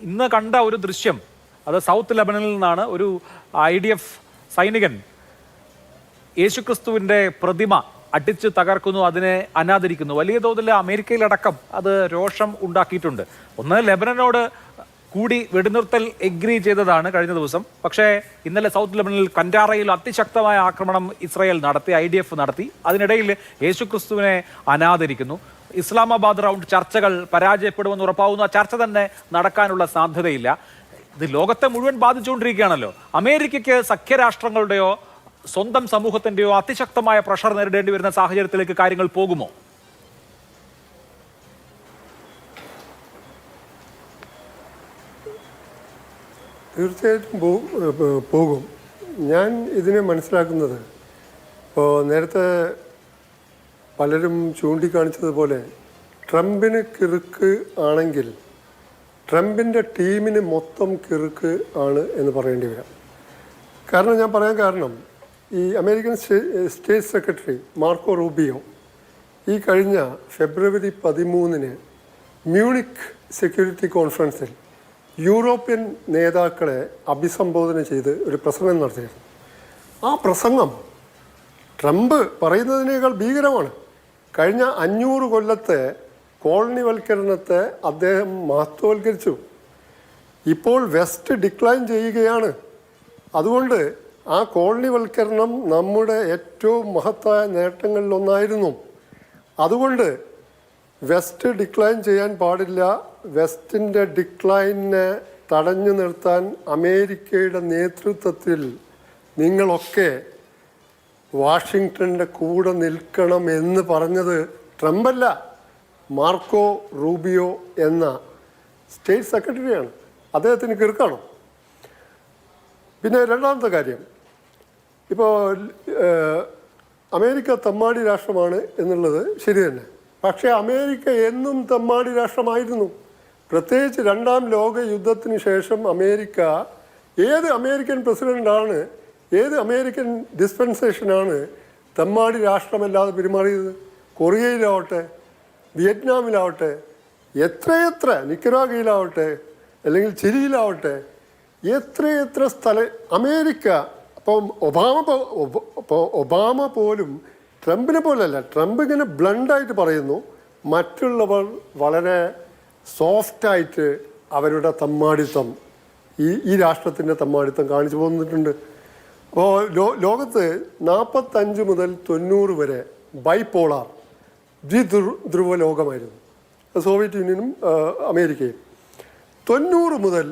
ഇന്ന് കണ്ട ഒരു ദൃശ്യം, അത് സൗത്ത് ലെബനനിൽ നിന്നാണ്. ഒരു IDF സൈനികൻ യേശുക്രിസ്തുവിൻ്റെ പ്രതിമ അടിച്ചു തകർക്കുന്നു, അതിനെ അനാദരിക്കുന്നു. വലിയ തോതിൽ അമേരിക്കയിലടക്കം അത് രോഷം ഉണ്ടാക്കിയിട്ടുണ്ട്. ഒന്ന്, ലെബനനോട് കൂടി വെടിനിർത്തൽ എഗ്രി ചെയ്തതാണ് കഴിഞ്ഞ ദിവസം. പക്ഷേ ഇന്നലെ സൗത്ത് ലെബനനിൽ കൻഡാറയിൽ അതിശക്തമായ ആക്രമണം ഇസ്രായേൽ നടത്തി, IDF നടത്തി. അതിനിടയിൽ യേശുക്രിസ്തുവിനെ അനാദരിക്കുന്നു. ഇസ്ലാമാബാദ് റൗണ്ട് ചർച്ചകൾ പരാജയപ്പെടുമെന്ന് ഉറപ്പാവുന്നു. ആ ചർച്ച തന്നെ നടക്കാനുള്ള സാധ്യതയില്ല. ഇത് ലോകത്തെ മുഴുവൻ ബാധിച്ചുകൊണ്ടിരിക്കുകയാണല്ലോ. അമേരിക്കയ്ക്ക് സഖ്യരാഷ്ട്രങ്ങളുടെയോ സ്വന്തം സമൂഹത്തിൻ്റെയോ അതിശക്തമായ പ്രഷർ നേരിടേണ്ടി വരുന്ന സാഹചര്യത്തിലേക്ക് കാര്യങ്ങൾ പോകുമോ? തീർച്ചയായിട്ടും പോകും. ഞാൻ ഇതിനെ മനസ്സിലാക്കുന്നത്, ഇപ്പോൾ നേരത്തെ പലരും ചൂണ്ടിക്കാണിച്ചതുപോലെ ട്രംപിന് കിറുക്ക് ആണെങ്കിൽ ട്രംപിൻ്റെ ടീമിന് മൊത്തം കിറുക്ക് ആണ് എന്ന് പറയേണ്ടി വരാം. കാരണം ഞാൻ പറയാൻ കാരണം, ഈ American state secretary Marco Rubio ഈ കഴിഞ്ഞ ഫെബ്രുവരി 13 മ്യൂണിക് സെക്യൂരിറ്റി കോൺഫറൻസിൽ യൂറോപ്യൻ നേതാക്കളെ അഭിസംബോധന ചെയ്ത് ഒരു പ്രസംഗം നടത്തിയിരുന്നു. ആ പ്രസംഗം ട്രംപ് പറയുന്നതിനേക്കാൾ ഭീകരമാണ്. കഴിഞ്ഞ 500 കൊല്ലത്തെ കോളനിവൽക്കരണത്തെ അദ്ദേഹം മഹത്വവൽക്കരിച്ചു. ഇപ്പോൾ വെസ്റ്റ് ഡിക്ലൈൻ ചെയ്യുകയാണ്. അതുകൊണ്ട് ആ കോളനിവൽക്കരണം നമ്മുടെ ഏറ്റവും മഹത്തായ നേട്ടങ്ങളിലൊന്നായിരുന്നു. അതുകൊണ്ട് വെസ്റ്റ് ഡിക്ലൈൻ ചെയ്യാൻ പാടില്ല. വെസ്റ്റിൻ്റെ ഡിക്ലൈനെ തടഞ്ഞു നിർത്താൻ അമേരിക്കയുടെ നേതൃത്വത്തിൽ നിങ്ങളൊക്കെ വാഷിങ്ടണിൻ്റെ കൂടെ നിൽക്കണം എന്ന് പറഞ്ഞത് ട്രംപല്ല, മാർക്കോ റൂബിയോ എന്ന സ്റ്റേറ്റ് സെക്രട്ടറിയാണ്. അദ്ദേഹത്തിന് കിറുക്കാണോ? പിന്നെ രണ്ടാമത്തെ കാര്യം, ഇപ്പോൾ അമേരിക്ക തെമ്മാടി രാഷ്ട്രമാണ് എന്നുള്ളത് ശരി തന്നെ. പക്ഷേ അമേരിക്ക എന്നും തെമ്മാടി രാഷ്ട്രമായിരുന്നു. പ്രത്യേകിച്ച് 2ാം ലോക യുദ്ധത്തിന് ശേഷം അമേരിക്ക, ഏത് അമേരിക്കൻ പ്രസിഡൻ്റാണ്, ഏത് അമേരിക്കൻ ഡിസ്പെൻസേഷനാണ് തെമ്മാടി രാഷ്ട്രമല്ലാതെ പെരുമാറിയത്? കൊറിയയിലാവട്ടെ, വിയറ്റ്നാമിലാവട്ടെ, എത്രയെത്ര, നിക്കരാഗയിലാവട്ടെ, അല്ലെങ്കിൽ ചിലിയിലാവട്ടെ, എത്രയെത്ര അമേരിക്ക. അപ്പം ഒബാമ പോലും ട്രംപിനെ പോലല്ല. ട്രംപ് ഇങ്ങനെ ബ്ലണ്ടായിട്ട് പറയുന്നു, മറ്റുള്ളവർ വളരെ സോഫ്റ്റായിട്ട് അവരുടെ തമ്മാടിത്തം, ഈ രാഷ്ട്രത്തിൻ്റെ തമ്മാടിത്തം കാണിച്ചു പോന്നിട്ടുണ്ട്. അപ്പോൾ ലോകത്ത് 45 മുതൽ 90 വരെ ബൈപോളാർ ദ്വിധ്രുവ ലോകമായിരുന്നു സോവിയറ്റ് യൂണിയനും അമേരിക്കയും. 90 മുതൽ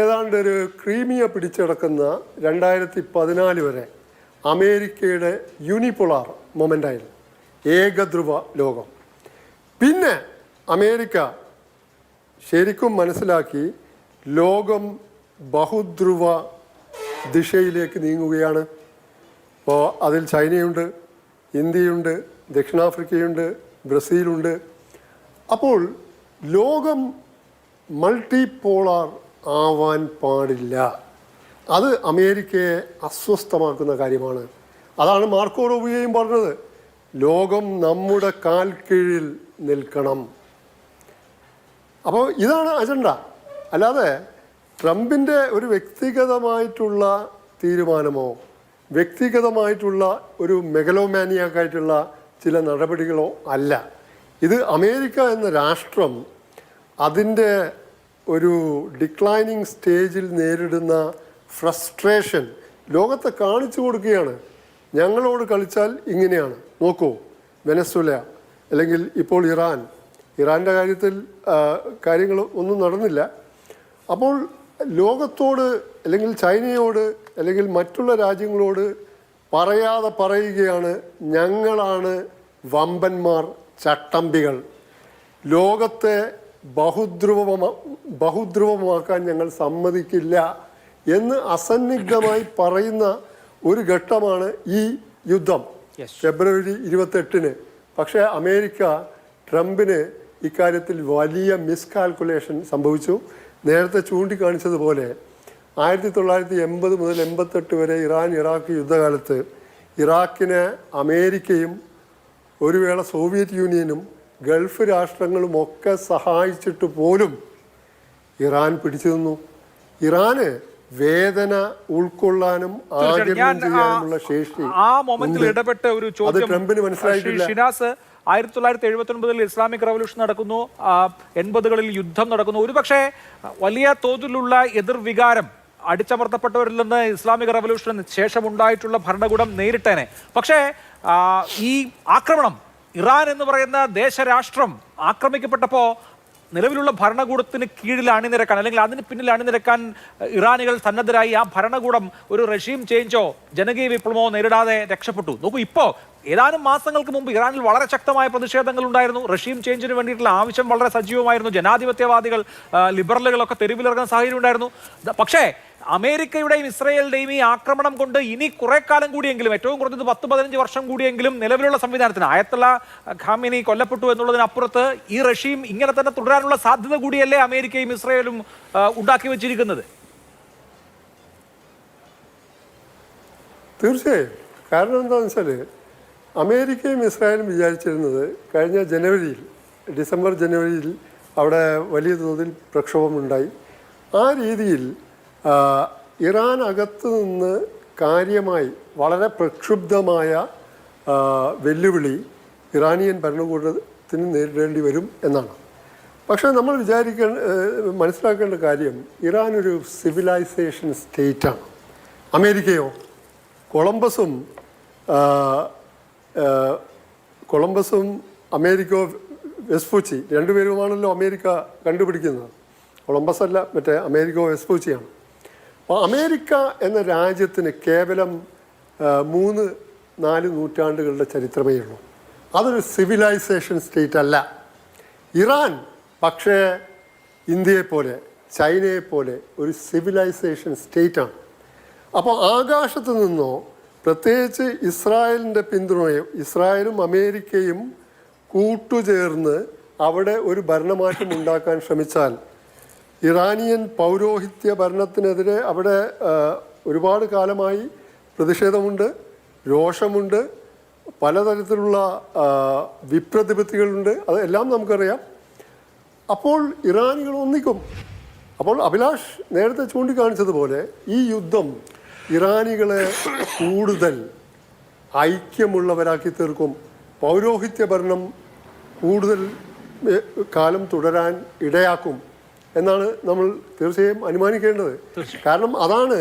ഏതാണ്ട് ഒരു ക്രീമിയ പിടിച്ചടക്കുന്ന 2014 വരെ അമേരിക്കയുടെ യൂണിപോളാർ മൊമെൻ്റായിരുന്നു, ഏകധ്രുവ ലോകം. പിന്നെ അമേരിക്ക ശരിക്കും മനസ്സിലാക്കി ലോകം ബഹുധ്രുവ ദിശയിലേക്ക് നീങ്ങുകയാണ്. അപ്പോൾ അതിൽ ചൈനയുണ്ട്, ഇന്ത്യയുണ്ട്, ദക്ഷിണാഫ്രിക്കയുണ്ട്, ബ്രസീലുണ്ട്. അപ്പോൾ ലോകം മൾട്ടിപോളാർ ആവാൻ പാടില്ല. അത് അമേരിക്കയെ അസ്വസ്ഥമാക്കുന്ന കാര്യമാണ്. അതാണ് മാർക്കോ റൂബിയോയും പറഞ്ഞത്, ലോകം നമ്മുടെ കാൽ കീഴിൽ നിൽക്കണം. അപ്പോൾ ഇതാണ് അജണ്ട. അല്ലാതെ ട്രംപിൻ്റെ ഒരു വ്യക്തിഗതമായിട്ടുള്ള തീരുമാനമോ വ്യക്തിഗതമായിട്ടുള്ള ഒരു മെഗലോമാനിയാക്കായിട്ടുള്ള ചില നടപടികളോ അല്ല. ഇത് അമേരിക്ക എന്ന രാഷ്ട്രം അതിൻ്റെ ഒരു ഡിക്ലൈനിങ് സ്റ്റേജിൽ നേരിടുന്ന ഫ്രസ്ട്രേഷൻ ലോകത്തെ കാണിച്ചു കൊടുക്കുകയാണ്. ഞങ്ങളോട് കളിച്ചാൽ ഇങ്ങനെയാണ്, നോക്കൂ, വെനസ്വേല അല്ലെങ്കിൽ ഇപ്പോൾ ഇറാൻ്റെ കാര്യത്തിൽ കാര്യങ്ങൾ ഒന്നും നടന്നില്ല. അപ്പോൾ ലോകത്തോട് അല്ലെങ്കിൽ ചൈനയോട് അല്ലെങ്കിൽ മറ്റുള്ള രാജ്യങ്ങളോട് പറയാതെ പറയുകയാണ്, ഞങ്ങളാണ് വമ്പന്മാർ, ചട്ടമ്പികൾ, ലോകത്തെ ബഹുധ്രുവമാക്കാൻ ഞങ്ങൾ സമ്മതിക്കില്ല എന്ന് അസന്നിഗ്ധമായി പറയുന്ന ഒരു ഘട്ടമാണ് ഈ യുദ്ധം ഫെബ്രുവരി 28. പക്ഷേ അമേരിക്ക ട്രംപിന് ഇക്കാര്യത്തിൽ വലിയ മിസ്കാൽക്കുലേഷൻ സംഭവിച്ചു. നേരത്തെ ചൂണ്ടിക്കാണിച്ചതുപോലെ 1980 മുതൽ 88 വരെ ഇറാഖ് യുദ്ധകാലത്ത് ഇറാഖിനെ അമേരിക്കയും ഒരു വേള സോവിയറ്റ് യൂണിയനും ഗൾഫ് രാഷ്ട്രങ്ങളുമൊക്കെ സഹായിച്ചിട്ട് പോലും ഇറാൻ പിടിച്ചു നിന്നു. ഇറാന് വേദന ഉൾക്കൊള്ളാനും ആഗിരണം ചെയ്യാനുമുള്ള ശേഷി ആ മൊമെന്റിൽ ഇടപെട്ട ഒരു ചോദ്യം ട്രംപിന് മനസ്സിലായിട്ടില്ല. ഷിനാസ്, 1979 ഇസ്ലാമിക് റവല്യൂഷൻ നടക്കുന്നു, 80കളിൽ യുദ്ധം നടക്കുന്നു. ഒരുപക്ഷെ വലിയ തോതിലുള്ള എതിർവികാരം അടിച്ചമർത്തപ്പെട്ടവരിൽ നിന്ന് ഇസ്ലാമിക റവല്യൂഷന് ശേഷം ഉണ്ടായിട്ടുള്ള ഭരണകൂടം നേരിട്ടേനെ. പക്ഷേ ഈ ആക്രമണം, ഇറാൻ എന്ന് പറയുന്ന ദേശരാഷ്ട്രം ആക്രമിക്കപ്പെട്ടപ്പോൾ നിലവിലുള്ള ഭരണകൂടത്തിന് കീഴിൽ അണിനിരക്കാൻ, അല്ലെങ്കിൽ അതിന് പിന്നിൽ അണിനിരക്കാൻ ഇറാനികൾ സന്നദ്ധരായി. ആ ഭരണകൂടം ഒരു റെഷീം ചേഞ്ചോ ജനകീയ വിപ്ലവമോ നേരിടാതെ രക്ഷപ്പെട്ടു. നോക്കൂ, ഇപ്പോൾ ഏതാനും മാസങ്ങൾക്ക് മുമ്പ് ഇറാനിൽ വളരെ ശക്തമായ പ്രതിഷേധങ്ങൾ ഉണ്ടായിരുന്നു. റഷീം ചേഞ്ചിന് വേണ്ടിയിട്ടുള്ള ആവശ്യം വളരെ സജീവമായിരുന്നു. ജനാധിപത്യവാദികൾ, ലിബറലുകളൊക്കെ തെരുവിലിറങ്ങുന്ന സാഹചര്യം ഉണ്ടായിരുന്നു. പക്ഷേ അമേരിക്കയുടെയും ഇസ്രയേലിന്റെയും ഈ ആക്രമണം കൊണ്ട് ഇനി കുറെ കാലം കൂടിയെങ്കിലും, ഏറ്റവും കുറഞ്ഞത് 10-15 വർഷം കൂടിയെങ്കിലും നിലവിലുള്ള സംവിധാനത്തിന്, ആയത്തുള്ള ഖാമിനി കൊല്ലപ്പെട്ടു എന്നുള്ളതിനപ്പുറത്ത് ഈ റഷീം ഇങ്ങനെ തന്നെ തുടരാനുള്ള സാധ്യത കൂടിയല്ലേ അമേരിക്കയും ഇസ്രയേലും ഉണ്ടാക്കി വെച്ചിരിക്കുന്നത്? തീർച്ചയായും. കാരണം എന്താണെന്ന് വെച്ചാൽ അമേരിക്കയും ഇസ്രായേലും വിചാരിച്ചിരുന്നത് കഴിഞ്ഞ ഡിസംബർ ജനുവരിയിൽ അവിടെ വലിയ തോതിൽ പ്രക്ഷോഭമുണ്ടായി. ആ രീതിയിൽ ഇറാൻ അകത്ത് നിന്ന് കാര്യമായി വളരെ പ്രക്ഷുബ്ധമായ വെല്ലുവിളി ഇറാനിയൻ ഭരണകൂടത്തിന് നേരിടേണ്ടി വരും എന്നാണ്. പക്ഷേ നമ്മൾ മനസ്സിലാക്കേണ്ട കാര്യം, ഇറാൻ ഒരു സിവിലൈസേഷൻ സ്റ്റേറ്റാണ്. അമേരിക്കയോ? കൊളംബസും അമേരിക്കോ വെസ്പൂച്ചി രണ്ടുപേരുമാണല്ലോ അമേരിക്ക കണ്ടുപിടിക്കുന്നത്. കൊളംബസ് അല്ല, മറ്റേ അമേരിക്കോ വെസ്പൂച്ചിയാണ്. അപ്പോൾ അമേരിക്ക എന്ന രാജ്യത്തിന് കേവലം 3-4 നൂറ്റാണ്ടുകളുടെ ചരിത്രമേ ഉള്ളൂ. അതൊരു സിവിലൈസേഷൻ സ്റ്റേറ്റ് അല്ല. ഇറാൻ പക്ഷേ ഇന്ത്യയെപ്പോലെ, ചൈനയെപ്പോലെ ഒരു സിവിലൈസേഷൻ സ്റ്റേറ്റാണ്. അപ്പോൾ ആകാശത്ത് നിന്നോ, പ്രത്യേകിച്ച് ഇസ്രായേലിൻ്റെ പിന്തുണയോ, ഇസ്രായേലും അമേരിക്കയും കൂട്ടുചേർന്ന് അവിടെ ഒരു ഭരണമാറ്റം ഉണ്ടാക്കാൻ ശ്രമിച്ചാൽ ഇറാനിയൻ പൗരോഹിത്യ ഭരണത്തിനെതിരെ അവിടെ ഒരുപാട് കാലമായി പ്രതിഷേധമുണ്ട്, രോഷമുണ്ട്, പലതരത്തിലുള്ള വിപ്രതിപത്തികളുണ്ട്. അതെല്ലാം നമുക്കറിയാം. അപ്പോൾ ഇറാനികൾ ഒന്നിക്കും. അപ്പോൾ അഭിലാഷ് നേരത്തെ ചൂണ്ടിക്കാണിച്ചതുപോലെ ഈ യുദ്ധം ഇറാനികളെ കൂടുതൽ ഐക്യമുള്ളവരാക്കി തീർക്കും. പൗരോഹിത്യ ഭരണം കൂടുതൽ കാലം തുടരാൻ ഇടയാക്കും എന്നാണ് നമ്മൾ തീർച്ചയായും അനുമാനിക്കേണ്ടത്. കാരണം അതാണ്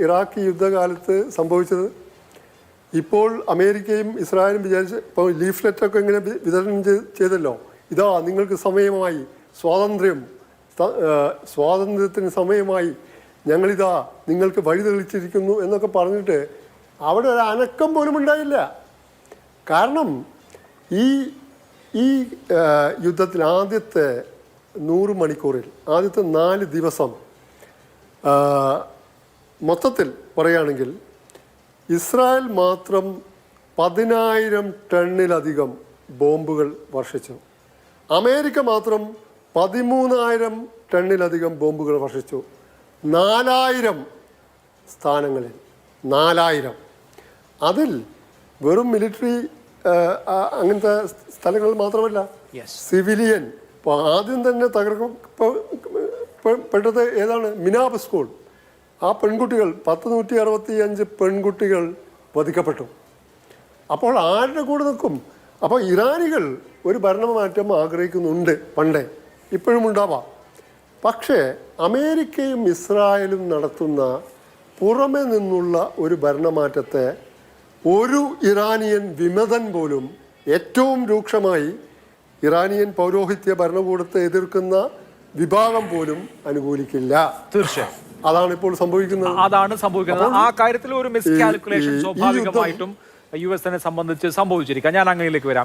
ഇറാഖ് യുദ്ധകാലത്ത് സംഭവിച്ചത്. ഇപ്പോൾ അമേരിക്കയും ഇസ്രായേലും വിചാരിച്ച്, ഇപ്പോൾ ലീഫ്ലെറ്റൊക്കെ ഇങ്ങനെ വിതരണം ചെയ്തല്ലോ, ഇതാ നിങ്ങൾക്ക് സമയമായി, സ്വാതന്ത്ര്യത്തിന് സമയമായി, ഞങ്ങളിതാ നിങ്ങൾക്ക് വഴി തെളിച്ചിരിക്കുന്നു എന്നൊക്കെ പറഞ്ഞിട്ട് അവിടെ ഒരു അനക്കം പോലും ഉണ്ടായില്ല. കാരണം ഈ യുദ്ധത്തിൽ ആദ്യത്തെ 100 മണിക്കൂറിൽ, ആദ്യത്തെ 4 ദിവസം മൊത്തത്തിൽ പറയുകയാണെങ്കിൽ ഇസ്രായേൽ മാത്രം 10,000 ടണ്ണിലധികം ബോംബുകൾ വർഷിച്ചു. അമേരിക്ക മാത്രം 13,000 ടണ്ണിലധികം ബോംബുകൾ വർഷിച്ചു. 4,000 സ്ഥാനങ്ങളിൽ, 4,000. അതിൽ വെറും മിലിറ്ററി അങ്ങനത്തെ സ്ഥലങ്ങൾ മാത്രമല്ല, സിവിലിയൻ. ഇപ്പോൾ ആദ്യം തന്നെ തകർക്കപ്പെട്ടത് ഏതാണ്? മിനാബ് സ്കൂൾ. ആ പെൺകുട്ടികൾ 165 പെൺകുട്ടികൾ വധിക്കപ്പെട്ടു. അപ്പോൾ ആരുടെ കൂടെ നിൽക്കും? അപ്പോൾ ഇറാനികൾ ഒരു ഭരണമാറ്റം ആഗ്രഹിക്കുന്നുണ്ട്, പണ്ടേ, ഇപ്പോഴും ഉണ്ടാവാം. പക്ഷേ അമേരിക്കയും ഇസ്രായേലും നടത്തുന്ന പുറമെ നിന്നുള്ള ഒരു ഭരണമാറ്റത്തെ ഒരു ഇറാനിയൻ വിമതൻ പോലും, ഏറ്റവും രൂക്ഷമായി ഇറാനിയൻ പൗരോഹിത്യ ഭരണകൂടത്തെ എതിർക്കുന്ന വിഭാഗം പോലും അനുകൂലിക്കില്ല. തീർച്ചയായും അതാണ് ഇപ്പോൾ സംഭവിക്കുന്നത്. ആ കാര്യത്തിൽ ഒരു മിസ്കാൽക്കുലേഷൻ സ്വാഭാവികമായിട്ടും US സംബന്ധിച്ച് സംഭവിച്ചിരിക്കാം. ഞാൻ അങ്ങയിലേക്ക് വരാം.